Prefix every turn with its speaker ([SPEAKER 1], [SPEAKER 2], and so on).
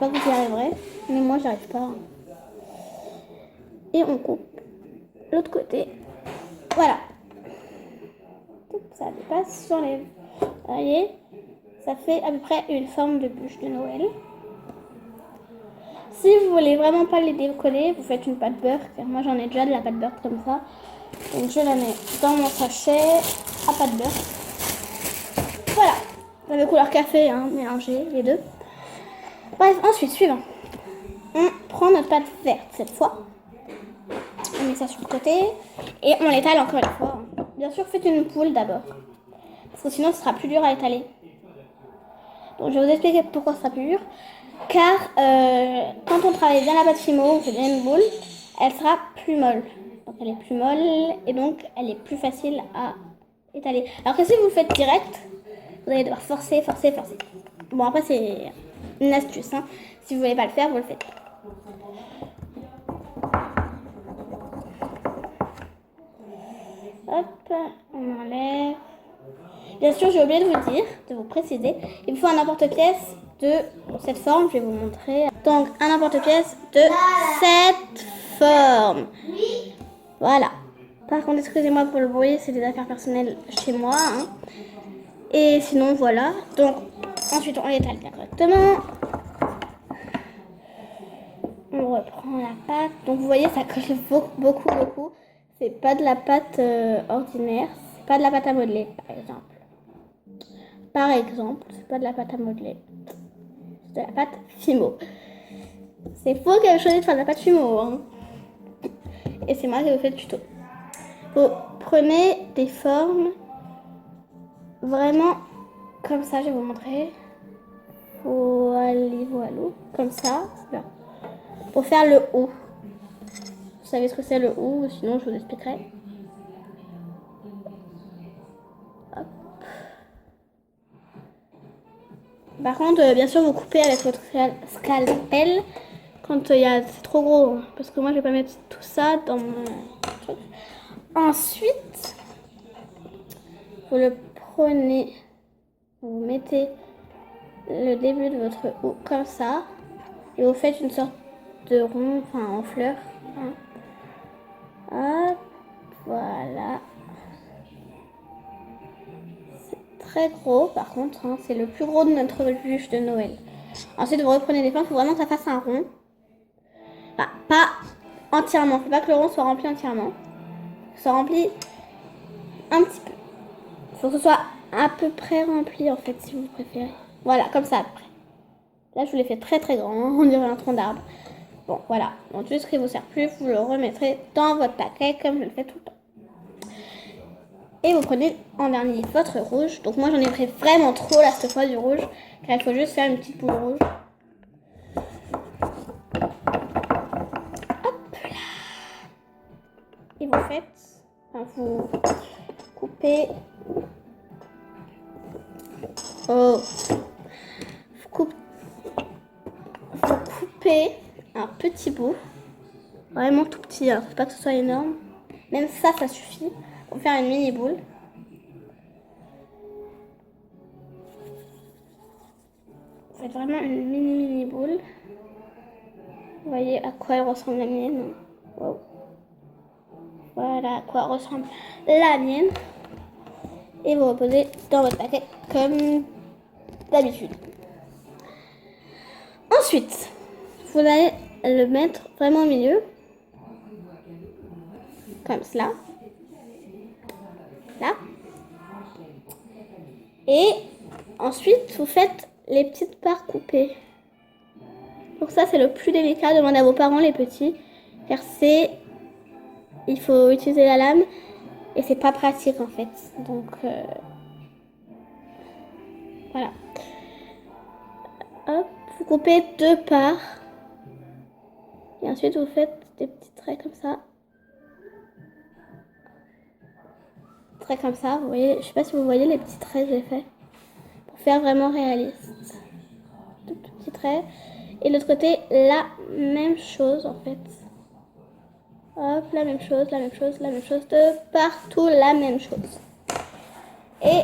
[SPEAKER 1] pas que vous y arriverez, mais moi, j'arrive pas. Et on coupe l'autre côté. Voilà. Ça dépasse, j'enlève. Vous voyez, ça fait à peu près une forme de bûche de Noël. Si vous voulez vraiment pas les décoller, vous faites une pâte beurre, car moi j'en ai déjà de la pâte beurre comme ça. Donc je la mets dans mon sachet à pâte beurre. Voilà, vous avez couleur café, hein, mélangez les deux. Bref, ensuite, suivant. On prend notre pâte verte cette fois. On met ça sur le côté et on l'étale encore une fois. Bien sûr, faites une poule d'abord, parce que sinon ce sera plus dur à étaler. Donc je vais vous expliquer pourquoi ce sera plus dur. Car quand on travaille bien la pâte fimo, on fait bien une boule, elle sera plus molle. Donc elle est plus molle et donc elle est plus facile à étaler. Alors que si vous le faites direct, vous allez devoir forcer. Bon, après c'est une astuce, hein. Si vous ne voulez pas le faire, vous le faites. Hop, on enlève. Bien sûr, j'ai oublié de vous dire, de vous préciser, il me faut un emporte-pièce de cette forme. Je vais vous montrer. Donc, un emporte-pièce de cette forme. Voilà. Par contre, excusez-moi pour le bruit, c'est des affaires personnelles chez moi, hein. Et sinon, voilà. Donc, ensuite, on l'étale bien correctement. On reprend la pâte. Donc, vous voyez, ça colle beaucoup. C'est pas de la pâte ordinaire. C'est pas de la pâte à modeler, par exemple. C'est pas de la pâte à modeler. C'est de la pâte fimo. C'est faux que je choisi de faire de la pâte fimo, hein. Et c'est moi qui vous fais le tuto. Vous prenez des formes vraiment comme ça, je vais vous montrer. Voilà, comme ça. Là. Pour faire le haut. Vous savez ce que c'est le haut, sinon je vous expliquerai. Hop. Par contre, bien sûr, vous coupez avec votre scalpel quand c'est trop gros. Parce que moi, je vais pas mettre tout ça dans mon truc. Ensuite, vous le prenez, vous mettez le début de votre haut comme ça. Et vous faites une sorte de rond, enfin en fleur. Hein. Hop, voilà. Très gros par contre, hein, c'est le plus gros de notre bûche de Noël. Ensuite vous reprenez les fins, il faut vraiment que ça fasse un rond. Enfin, pas entièrement, il ne faut pas que le rond soit rempli entièrement. Il soit rempli un petit peu. Il faut que ce soit à peu près rempli en fait si vous préférez. Voilà, comme ça à peu près. Là je vous l'ai fait très grand, on dirait un tronc d'arbre. Bon voilà, donc tout ce qui ne vous sert plus, vous le remettrez dans votre paquet comme je le fais tout le temps. Et vous prenez en dernier votre rouge. Donc moi j'en ai pris vraiment trop là cette fois du rouge. Car il faut juste faire une petite boule rouge. Hop là. Et vous faites. Enfin, vous coupez. Oh. Vous coupez un petit bout. Vraiment tout petit. Hein. Faut pas que ce soit énorme. Même ça suffit. Pour faire une mini boule. Faites vraiment une mini boule. Vous voyez à quoi elle ressemble la mienne. Wow. Voilà à quoi ressemble la mienne. Et vous reposez dans votre paquet comme d'habitude. Ensuite, vous allez le mettre vraiment au milieu. Comme cela. Là. Et ensuite, vous faites les petites parts coupées. Donc ça, c'est le plus délicat. Demandez à vos parents, les petits. Car il faut utiliser la lame. Et c'est pas pratique, en fait. Donc, voilà. Hop, vous coupez 2 parts. Et ensuite, vous faites des petits traits comme ça. Comme ça, vous voyez, je sais pas si vous voyez les petits traits que j'ai fait pour faire vraiment réaliste. Tout petits traits. Et l'autre côté, la même chose en fait. Hop, la même chose, de partout la même chose. Et